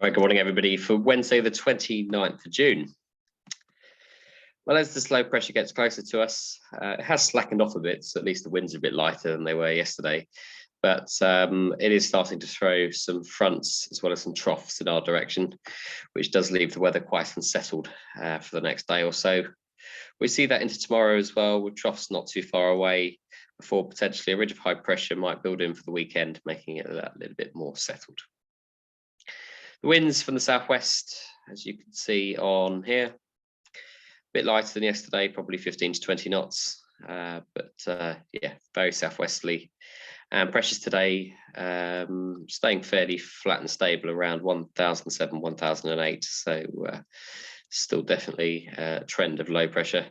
Right, good morning, everybody, for Wednesday, the 29th of June. Well, as this low pressure gets closer to us, it has slackened off a bit, so at least the winds are a bit lighter than they were yesterday. But it is starting to throw some fronts as well as some troughs in our direction, which does leave the weather quite unsettled for the next day or so. We see that into tomorrow as well, with troughs not too far away, before potentially a ridge of high pressure might build in for the weekend, making it a little bit more settled. The winds from the southwest, as you can see on here, a bit lighter than yesterday, probably 15 to 20 knots, yeah, very southwesterly. And pressures today staying fairly flat and stable around 1007, 1008. So still definitely a trend of low pressure.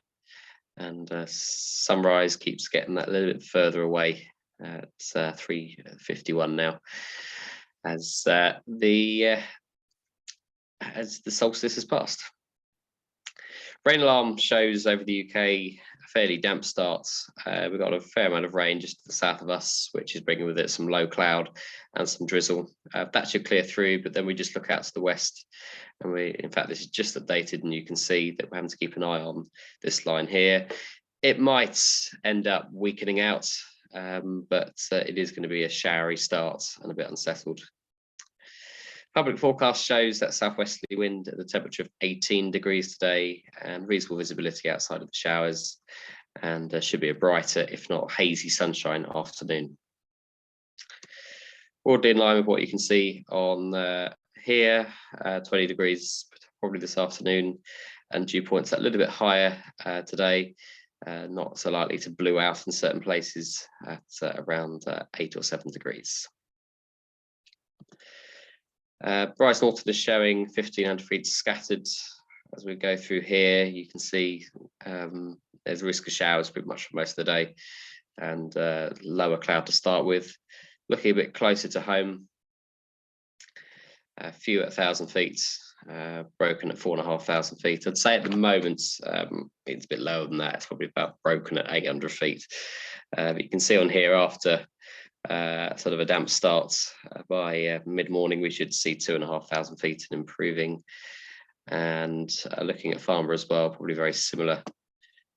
And sunrise keeps getting that a little bit further away at 3:51 now, as the solstice has passed. Rain alarm shows over the UK a fairly damp start. We've got a fair amount of rain just to the south of us, which is bringing with it some low cloud and some drizzle. That should clear through, but then we just look out to the west, and in fact, this is just updated, and you can see that we're having to keep an eye on this line here. It might end up weakening out, but it is going to be a showery start and a bit unsettled. Public forecast shows that southwesterly wind at the temperature of 18 degrees today, and reasonable visibility outside of the showers, and there should be a brighter, if not hazy, sunshine afternoon. Broadly in line with what you can see on here, 20 degrees probably this afternoon, and dew points a little bit higher today, not so likely to blue out in certain places at around 8 or 7 degrees. Bryce Norton is showing 1500 feet scattered. As we go through here, you can see there's a risk of showers pretty much for most of the day, and lower cloud to start with. Looking a bit closer to home, a few at 1000 feet, broken at 4500 feet. I'd say at the moment it's a bit lower than that. It's probably about broken at 800 feet. But you can see on here, after sort of a damp start, by mid-morning we should see 2500 feet and improving. And looking at Farnborough as well, probably very similar,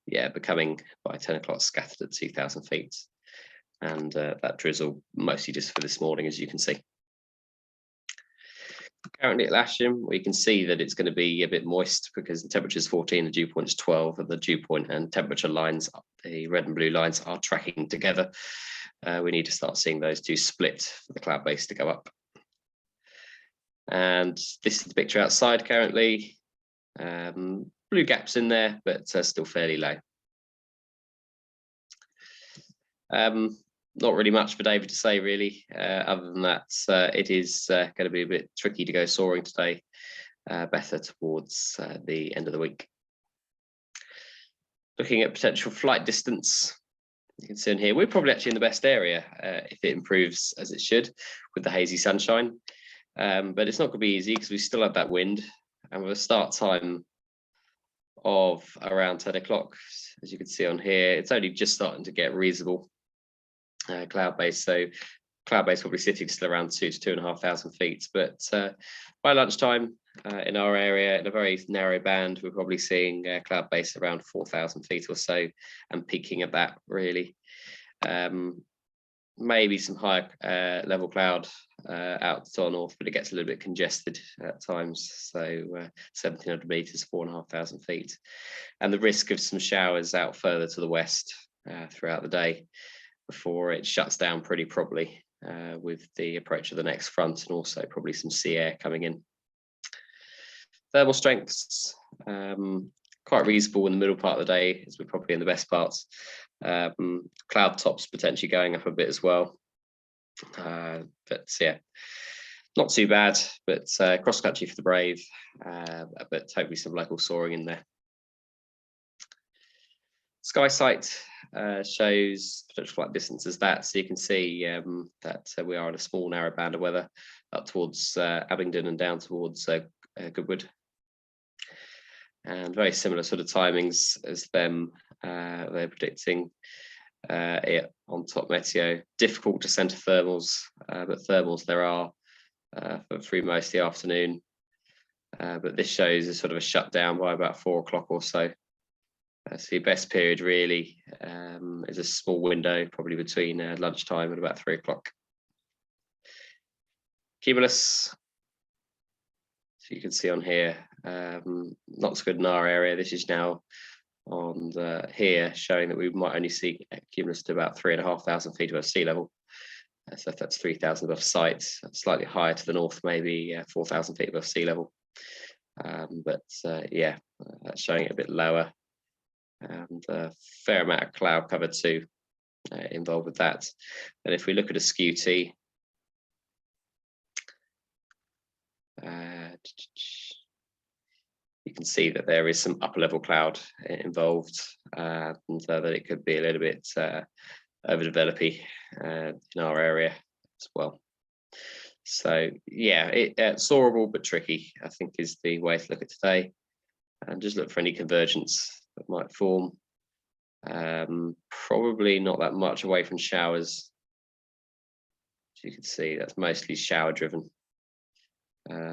yeah, becoming by 10 o'clock scattered at 2000 feet, and that drizzle mostly just for this morning, as you can see. Currently at Lasham, we can see that it's going to be a bit moist because the temperature is 14, the dew point is 12, and the dew point and temperature lines, the red and blue lines, are tracking together. We need to start seeing those two split for the cloud base to go up. And this is the picture outside currently. Blue gaps in there, but still fairly low. Not really much for David to say, really, other than that it is going to be a bit tricky to go soaring today, better towards the end of the week. Looking at potential flight distance, you can see in here, we're probably actually in the best area if it improves as it should with the hazy sunshine. But it's not going to be easy because we still have that wind, and with a start time of around 10 o'clock, as you can see on here, it's only just starting to get reasonable cloud base. So cloud base will be sitting still around 2,000 to 2,500 feet. But by lunchtime in our area, in a very narrow band, we're probably seeing cloud base around 4,000 feet or so, and peaking at that, really. Maybe some higher level cloud out to our north, but it gets a little bit congested at times. So 1,700 meters, 4,500 feet, and the risk of some showers out further to the west throughout the day before it shuts down pretty probably with the approach of the next front, and also probably some sea air coming in. Thermal strengths quite reasonable in the middle part of the day, as we're probably in the best parts. Cloud tops potentially going up a bit as well, but yeah, not too bad. But cross country for the brave, but hopefully some local soaring in there. Sky sight shows potential flight distance as that, so you can see that we are in a small narrow band of weather up towards Abingdon and down towards Goodwood, and very similar sort of timings as them. They're predicting it on top meteo. Difficult to centre thermals, but thermals there are through most of the afternoon. But this shows a sort of a shutdown by about 4 o'clock or so. So your best period really is a small window, probably between lunchtime and about 3 o'clock. Cumulus, so you can see on here, not so good in our area. This is now on here, showing that we might only see cumulus to about 3,500 feet above sea level. So if that's 3,000 above sight, slightly higher to the north, maybe 4,000 feet above sea level. Yeah, that's showing it a bit lower, and a fair amount of cloud cover too involved with that. And if we look at a scuti, you can see that there is some upper level cloud involved, and that it could be a little bit overdeveloping in our area as well. So yeah, soarable but tricky, I think, is the way to look at today. And just look for any convergence that might form. Probably not that much away from showers. As you can see, that's mostly shower driven.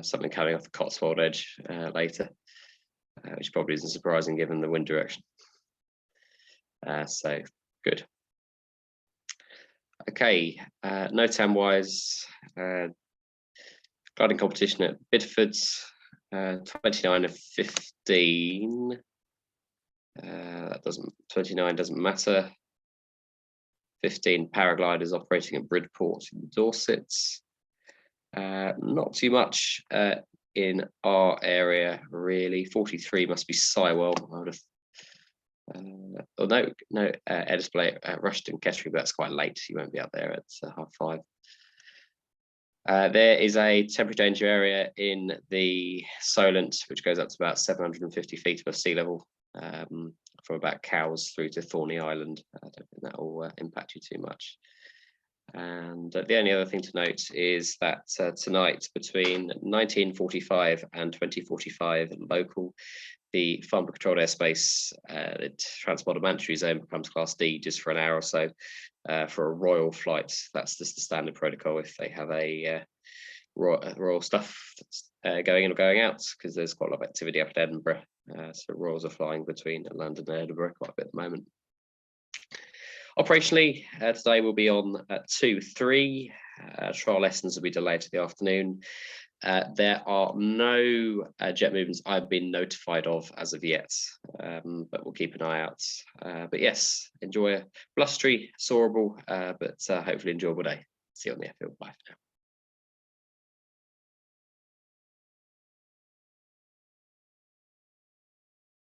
Something coming off the Cotswold edge later, which probably isn't surprising given the wind direction. So good. Okay, NOTAM wise, gliding competition at Bidford's 29 of 15. That 29 doesn't matter. 15 paragliders operating at Bridport in Dorset. Not too much in our area really. 43 must be Sywell. I would have. No air display at Rushton Kettering, but that's quite late. You won't be up there at 5:30. There is a temperature danger area in the Solent, which goes up to about 750 feet above sea level, from about Cowes through to Thorney Island. I don't think that will impact you too much. And the only other thing to note is that tonight between 1945 and 2045 local, the farmer controlled airspace, the transponder mandatory zone becomes Class D just for an hour or so for a Royal flight. That's just the standard protocol if they have a Royal stuff going in or going out, because there's quite a lot of activity up at Edinburgh. So Royals are flying between London and Edinburgh quite a bit at the moment. Operationally, today we'll be on at 2-3. Trial lessons will be delayed to the afternoon. There are no jet movements I've been notified of as of yet, but we'll keep an eye out. But yes, enjoy a blustery, soarable, but hopefully enjoyable day. See you on the airfield. Bye for now.